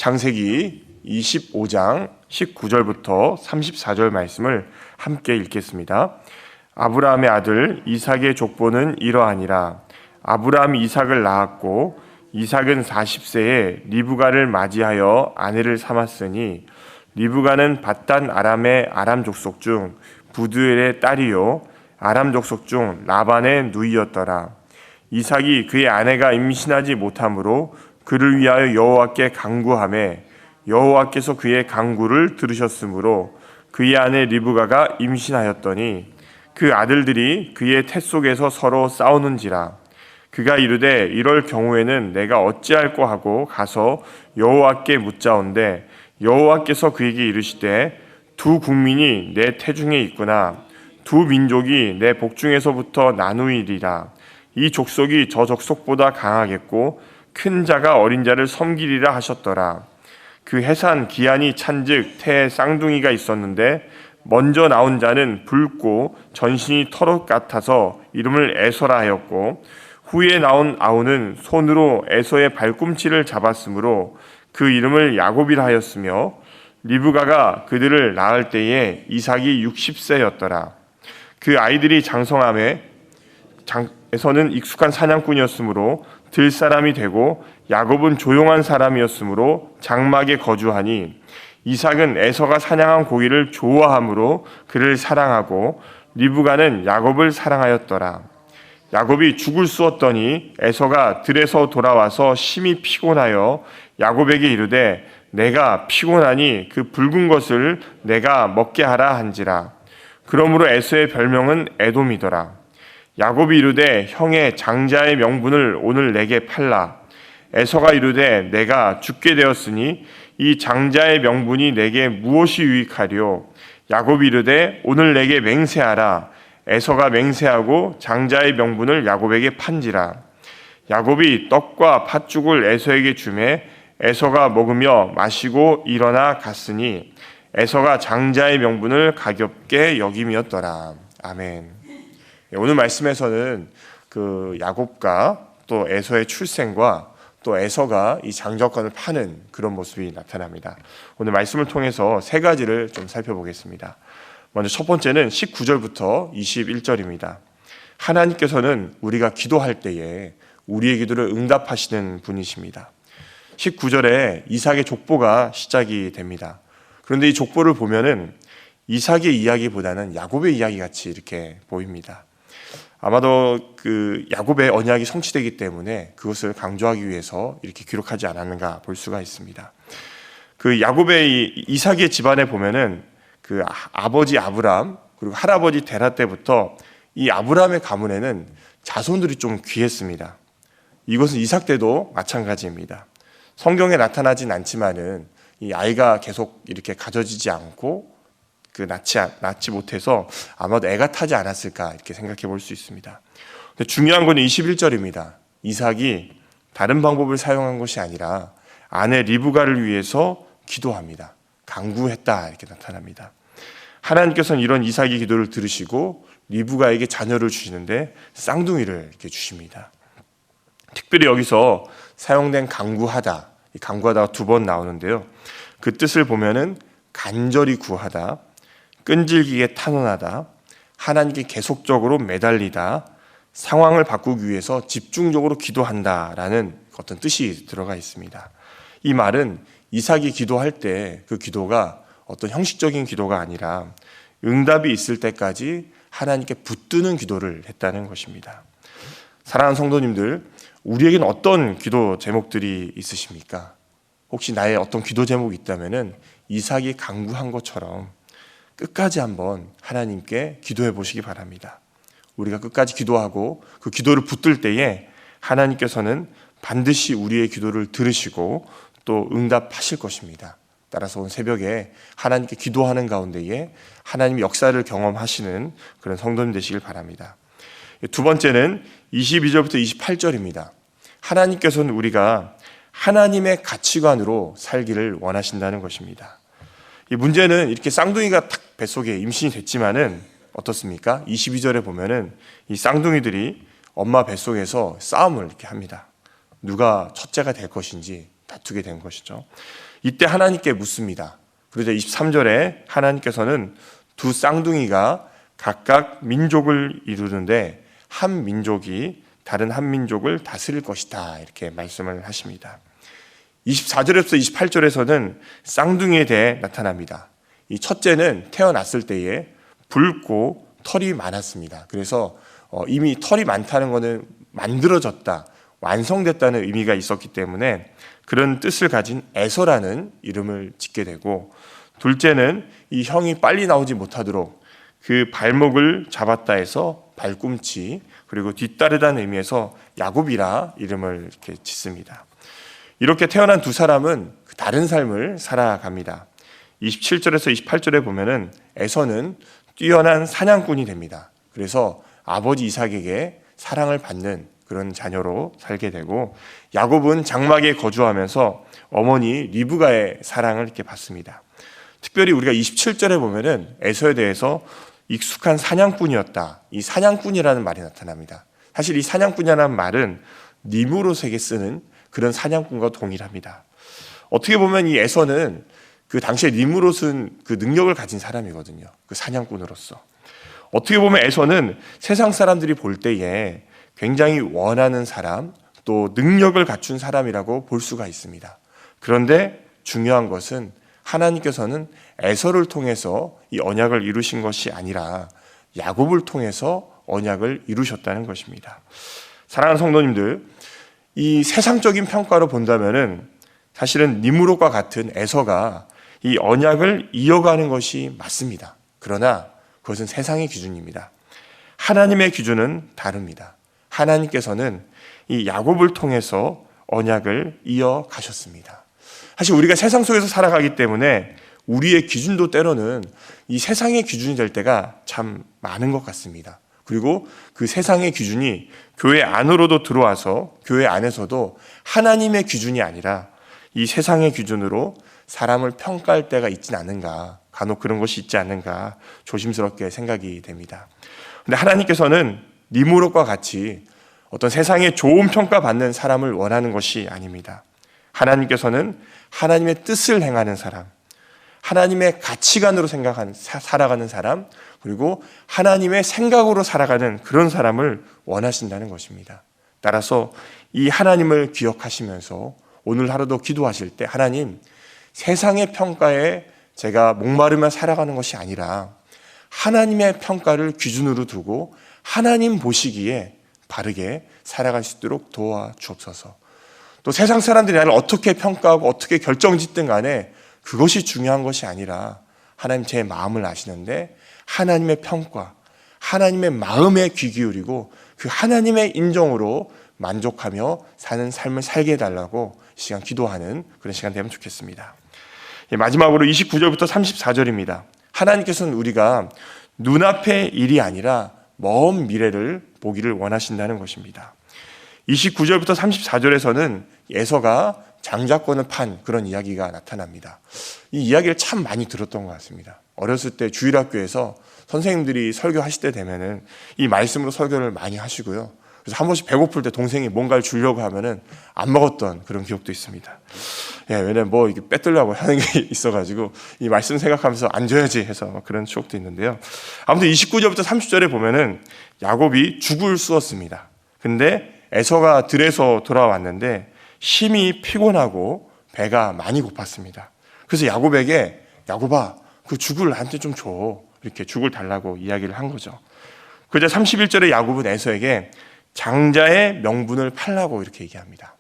창세기 25장 19절부터 34절 말씀을 함께 읽겠습니다. 아브라함의 아들 이삭의 족보는 이러하니라. 아브라함이 이삭을 낳았고 이삭은 40세에 리브가를 맞이하여 아내를 삼았으니 리브가는 밧단 아람의 아람 족속 중 부두엘의 딸이요 아람 족속 중 라반의 누이였더라. 이삭이 그의 아내가 임신하지 못하므로 그를 위하여 여호와께 간구하매 여호와께서 그의 간구를 들으셨으므로 그의 아내 리브가가 임신하였더니 그 아들들이 그의 태 속에서 서로 싸우는지라. 그가 이르되 이럴 경우에는 내가 어찌할꼬 하고 가서 여호와께 묻자온데 여호와께서 그에게 이르시되 두 국민이 내 태중에 있구나. 두 민족이 내 복중에서부터 나누이리라. 이 족속이 저 족속보다 강하겠고 큰 자가 어린 자를 섬기리라 하셨더라. 그 해산 기한이 찬즉 태에 쌍둥이가 있었는데 먼저 나온 자는 붉고 전신이 털옷 같아서 이름을 에서라 하였고 후에 나온 아우는 손으로 에서의 발꿈치를 잡았으므로 그 이름을 야곱이라 하였으며 리브가가 그들을 낳을 때에 이삭이 60세였더라. 그 아이들이 장성함에 에서는 익숙한 사냥꾼이었으므로 들 사람이 되고 야곱은 조용한 사람이었으므로 장막에 거주하니 이삭은 에서가 사냥한 고기를 좋아함으로 그를 사랑하고 리브가는 야곱을 사랑하였더라. 야곱이 죽을 쑤었더니 에서가 들에서 돌아와서 심히 피곤하여 야곱에게 이르되 내가 피곤하니 그 붉은 것을 내가 먹게 하라 한지라. 그러므로 에서의 별명은 에돔이더라. 야곱이 이르되 형의 장자의 명분을 오늘 내게 팔라. 에서가 이르되 내가 죽게 되었으니 이 장자의 명분이 내게 무엇이 유익하리요? 야곱이 이르되 오늘 내게 맹세하라. 에서가 맹세하고 장자의 명분을 야곱에게 판지라. 야곱이 떡과 팥죽을 에서에게 주매 에서가 먹으며 마시고 일어나 갔으니 에서가 장자의 명분을 가볍게 여김이었더라. 아멘. 오늘 말씀에서는 그 야곱과 또 에서의 출생과 또 에서가 이 장자권을 파는 그런 모습이 나타납니다. 오늘 말씀을 통해서 세 가지를 좀 살펴보겠습니다. 먼저 첫 번째는 19절부터 21절입니다. 하나님께서는 우리가 기도할 때에 우리의 기도를 응답하시는 분이십니다. 19절에 이삭의 족보가 시작이 됩니다. 그런데 이 족보를 보면은 이삭의 이야기보다는 야곱의 이야기 같이 이렇게 보입니다. 아마도 그 야곱의 언약이 성취되기 때문에 그것을 강조하기 위해서 이렇게 기록하지 않았는가 볼 수가 있습니다. 그 야곱의 이삭의 집안에 보면은 그 아버지 아브람 그리고 할아버지 데라 때부터 이 아브람의 가문에는 자손들이 좀 귀했습니다. 이것은 이삭 때도 마찬가지입니다. 성경에 나타나진 않지만은 이 아이가 계속 이렇게 가져지지 않고 그 낳지 못해서 아마도 애가 타지 않았을까 이렇게 생각해 볼 수 있습니다. 근데 중요한 건 21절입니다. 이삭이 다른 방법을 사용한 것이 아니라 아내 리브가를 위해서 기도합니다. 간구했다 이렇게 나타납니다. 하나님께서는 이런 이삭의 기도를 들으시고 리브가에게 자녀를 주시는데 쌍둥이를 이렇게 주십니다. 특별히 여기서 사용된 간구하다, 이 간구하다가 두 번 나오는데요. 그 뜻을 보면은 간절히 구하다, 끈질기게 탄원하다, 하나님께 계속적으로 매달리다, 상황을 바꾸기 위해서 집중적으로 기도한다라는 어떤 뜻이 들어가 있습니다. 이 말은 이삭이 기도할 때 그 기도가 어떤 형식적인 기도가 아니라 응답이 있을 때까지 하나님께 붙드는 기도를 했다는 것입니다. 사랑하는 성도님들, 우리에게는 어떤 기도 제목들이 있으십니까? 혹시 나의 어떤 기도 제목이 있다면은 이삭이 간구한 것처럼 끝까지 한번 하나님께 기도해 보시기 바랍니다. 우리가 끝까지 기도하고 그 기도를 붙들 때에 하나님께서는 반드시 우리의 기도를 들으시고 또 응답하실 것입니다. 따라서 오늘 새벽에 하나님께 기도하는 가운데에 하나님 역사를 경험하시는 그런 성도님 되시길 바랍니다. 두 번째는 22절부터 28절입니다. 하나님께서는 우리가 하나님의 가치관으로 살기를 원하신다는 것입니다. 이 문제는 이렇게 쌍둥이가 딱 뱃속에 임신이 됐지만은 어떻습니까? 22절에 보면은 이 쌍둥이들이 엄마 뱃속에서 싸움을 이렇게 합니다. 누가 첫째가 될 것인지 다투게 된 것이죠. 이때 하나님께 묻습니다. 그러자 23절에 하나님께서는 두 쌍둥이가 각각 민족을 이루는데 한 민족이 다른 한 민족을 다스릴 것이다, 이렇게 말씀을 하십니다. 24절에서 28절에서는 쌍둥이에 대해 나타납니다. 이 첫째는 태어났을 때에 붉고 털이 많았습니다. 그래서 이미 털이 많다는 것은 만들어졌다, 완성됐다는 의미가 있었기 때문에 그런 뜻을 가진 에서라는 이름을 짓게 되고, 둘째는 이 형이 빨리 나오지 못하도록 그 발목을 잡았다 해서 발꿈치, 그리고 뒤따르다는 의미에서 야곱이라 이름을 이렇게 짓습니다. 이렇게 태어난 두 사람은 다른 삶을 살아갑니다. 27절에서 28절에 보면은 에서는 뛰어난 사냥꾼이 됩니다. 그래서 아버지 이삭에게 사랑을 받는 그런 자녀로 살게 되고, 야곱은 장막에 거주하면서 어머니 리브가의 사랑을 이렇게 받습니다. 특별히 우리가 27절에 보면은 에서에 대해서 익숙한 사냥꾼이었다, 이 사냥꾼이라는 말이 나타납니다. 사실 이 사냥꾼이라는 말은 니무롯에게 쓰는 그런 사냥꾼과 동일합니다. 어떻게 보면 이 에서는 그 당시에 니무롯은 그 능력을 가진 사람이거든요. 그 사냥꾼으로서. 어떻게 보면 에서는 세상 사람들이 볼 때에 굉장히 원하는 사람, 또 능력을 갖춘 사람이라고 볼 수가 있습니다. 그런데 중요한 것은 하나님께서는 에서를 통해서 이 언약을 이루신 것이 아니라 야곱을 통해서 언약을 이루셨다는 것입니다. 사랑하는 성도님들, 이 세상적인 평가로 본다면은 사실은 니므롯과 같은 에서가 이 언약을 이어가는 것이 맞습니다. 그러나 그것은 세상의 기준입니다. 하나님의 기준은 다릅니다. 하나님께서는 이 야곱을 통해서 언약을 이어가셨습니다. 사실 우리가 세상 속에서 살아가기 때문에 우리의 기준도 때로는 이 세상의 기준이 될 때가 참 많은 것 같습니다. 그리고 그 세상의 기준이 교회 안으로도 들어와서 교회 안에서도 하나님의 기준이 아니라 이 세상의 기준으로 사람을 평가할 때가 있진 않은가, 간혹 그런 것이 있지 않는가 조심스럽게 생각이 됩니다. 그런데 하나님께서는 니므롯과 같이 어떤 세상에 좋은 평가받는 사람을 원하는 것이 아닙니다. 하나님께서는 하나님의 뜻을 행하는 사람, 하나님의 가치관으로 살아가는 사람, 그리고 하나님의 생각으로 살아가는 그런 사람을 원하신다는 것입니다. 따라서 이 하나님을 기억하시면서 오늘 하루도 기도하실 때, 하나님, 세상의 평가에 제가 목마르며 살아가는 것이 아니라 하나님의 평가를 기준으로 두고 하나님 보시기에 바르게 살아갈 수 있도록 도와주옵소서. 또 세상 사람들이 나를 어떻게 평가하고 어떻게 결정짓든 간에 그것이 중요한 것이 아니라 하나님 제 마음을 아시는데 하나님의 평가, 하나님의 마음에 귀 기울이고 그 하나님의 인정으로 만족하며 사는 삶을 살게 해달라고 이 시간 기도하는 그런 시간 되면 좋겠습니다. 마지막으로 29절부터 34절입니다. 하나님께서는 우리가 눈앞의 일이 아니라 먼 미래를 보기를 원하신다는 것입니다. 29절부터 34절에서는 에서가 장자권을 판 그런 이야기가 나타납니다. 이 이야기를 참 많이 들었던 것 같습니다. 어렸을 때 주일학교에서 선생님들이 설교하실 때 되면은 이 말씀으로 설교를 많이 하시고요. 그래서 한 번씩 배고플 때 동생이 뭔가를 주려고 하면은 안 먹었던 그런 기억도 있습니다. 예, 왜냐면 뭐 이게 뺏으려고 하는 게 있어가지고 이 말씀 생각하면서 안 줘야지 해서 그런 추억도 있는데요. 아무튼 29절부터 30절에 보면은 야곱이 죽을 쑤었습니다. 근데 에서가 들에서 돌아왔는데 심히 피곤하고 배가 많이 고팠습니다. 그래서 야곱에게 야곱아, 그 죽을 나한테 좀 줘. 이렇게 죽을 달라고 이야기를 한 거죠. 그러자 31절에 야곱은 에서에게 장자의 명분을 팔라고 이렇게 얘기합니다.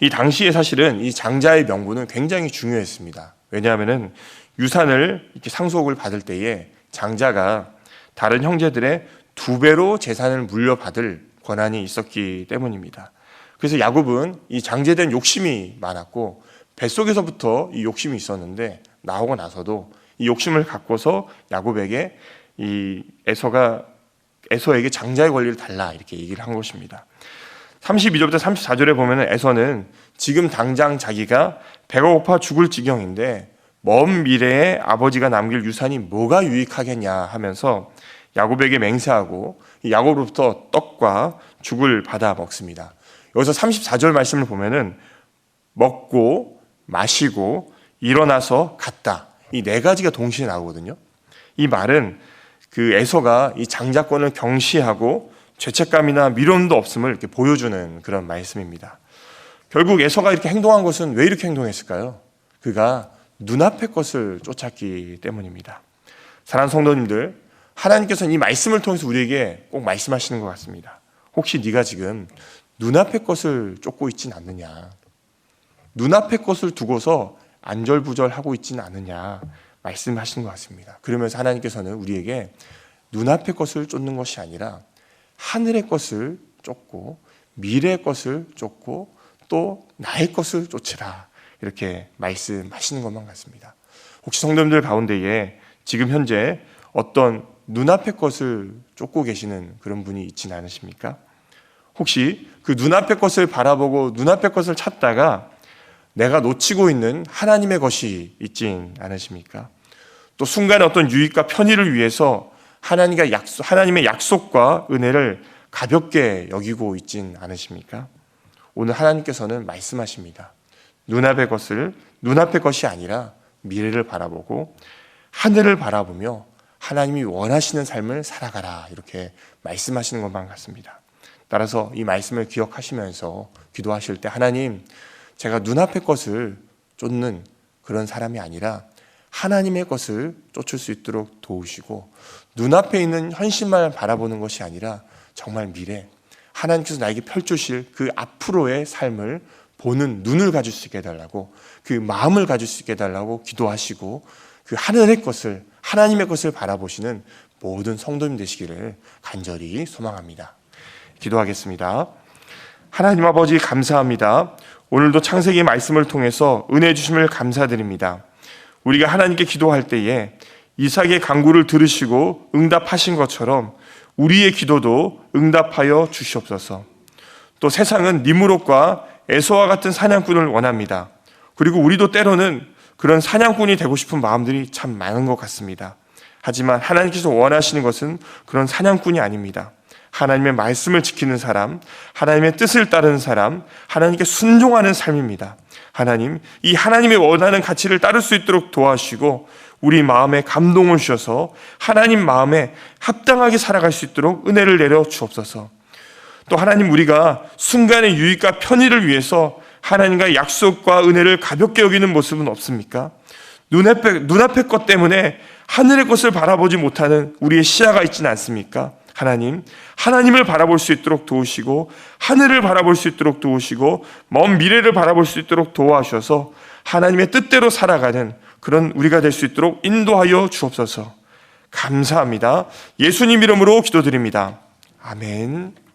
이 당시에 사실은 이 장자의 명분은 굉장히 중요했습니다. 왜냐하면은 유산을 이렇게 상속을 받을 때에 장자가 다른 형제들의 2배로 재산을 물려받을 권한이 있었기 때문입니다. 그래서 야곱은 이 장제에 대한 욕심이 많았고 뱃속에서부터 이 욕심이 있었는데 나오고 나서도 이 욕심을 갖고서 야곱에게 이 에서에게 장자의 권리를 달라 이렇게 얘기를 한 것입니다. 32절부터 34절에 보면 에서는 지금 당장 자기가 배가 고파 죽을 지경인데 먼 미래에 아버지가 남길 유산이 뭐가 유익하겠냐 하면서 야곱에게 맹세하고 야곱으로부터 떡과 죽을 받아 먹습니다. 여기서 34절 말씀을 보면은 먹고 마시고 일어나서 갔다. 이 네 가지가 동시에 나오거든요. 이 말은 그 에서가 이 장자권을 경시하고 죄책감이나 미련도 없음을 이렇게 보여주는 그런 말씀입니다. 결국 에서가 이렇게 행동한 것은 왜 이렇게 행동했을까요? 그가 눈앞의 것을 쫓았기 때문입니다. 사랑하는 성도님들, 하나님께서는 이 말씀을 통해서 우리에게 꼭 말씀하시는 것 같습니다. 혹시 네가 지금 눈앞의 것을 쫓고 있진 않느냐? 눈앞의 것을 두고서 안절부절하고 있지는 않느냐 말씀하시는 것 같습니다. 그러면서 하나님께서는 우리에게 눈앞의 것을 쫓는 것이 아니라 하늘의 것을 쫓고 미래의 것을 쫓고 또 나의 것을 쫓으라 이렇게 말씀하시는 것만 같습니다. 혹시 성도님들 가운데에 지금 현재 어떤 눈앞의 것을 쫓고 계시는 그런 분이 있지는 않으십니까? 혹시 그 눈앞의 것을 바라보고 눈앞의 것을 찾다가 내가 놓치고 있는 하나님의 것이 있진 않으십니까? 또 순간의 어떤 유익과 편의를 위해서 하나님의 약속과 은혜를 가볍게 여기고 있진 않으십니까? 오늘 하나님께서는 말씀하십니다. 눈앞의 것이 아니라 미래를 바라보고 하늘을 바라보며 하나님이 원하시는 삶을 살아가라 이렇게 말씀하시는 것만 같습니다. 따라서 이 말씀을 기억하시면서 기도하실 때 하나님, 제가 눈앞의 것을 쫓는 그런 사람이 아니라 하나님의 것을 쫓을 수 있도록 도우시고 눈앞에 있는 현실만 바라보는 것이 아니라 정말 미래, 하나님께서 나에게 펼쳐주실 그 앞으로의 삶을 보는 눈을 가질 수 있게 해달라고, 그 마음을 가질 수 있게 해달라고 기도하시고 그 하늘의 것을, 하나님의 것을 바라보시는 모든 성도님 되시기를 간절히 소망합니다. 기도하겠습니다. 하나님 아버지 감사합니다. 오늘도 창세기 말씀을 통해서 은혜 주심을 감사드립니다. 우리가 하나님께 기도할 때에 이삭의 간구를 들으시고 응답하신 것처럼 우리의 기도도 응답하여 주시옵소서. 또 세상은 니므롯과 에서와 같은 사냥꾼을 원합니다. 그리고 우리도 때로는 그런 사냥꾼이 되고 싶은 마음들이 참 많은 것 같습니다. 하지만 하나님께서 원하시는 것은 그런 사냥꾼이 아닙니다. 하나님의 말씀을 지키는 사람, 하나님의 뜻을 따르는 사람, 하나님께 순종하는 삶입니다. 하나님, 이 하나님의 원하는 가치를 따를 수 있도록 도와주시고 우리 마음에 감동을 주셔서 하나님 마음에 합당하게 살아갈 수 있도록 은혜를 내려 주옵소서. 또 하나님, 우리가 순간의 유익과 편의를 위해서 하나님과의 약속과 은혜를 가볍게 여기는 모습은 없습니까? 눈앞의 것 때문에 하늘의 것을 바라보지 못하는 우리의 시야가 있지는 않습니까? 하나님, 하나님을 바라볼 수 있도록 도우시고 하늘을 바라볼 수 있도록 도우시고 먼 미래를 바라볼 수 있도록 도와주셔서 하나님의 뜻대로 살아가는 그런 우리가 될 수 있도록 인도하여 주옵소서. 감사합니다. 예수님 이름으로 기도드립니다. 아멘.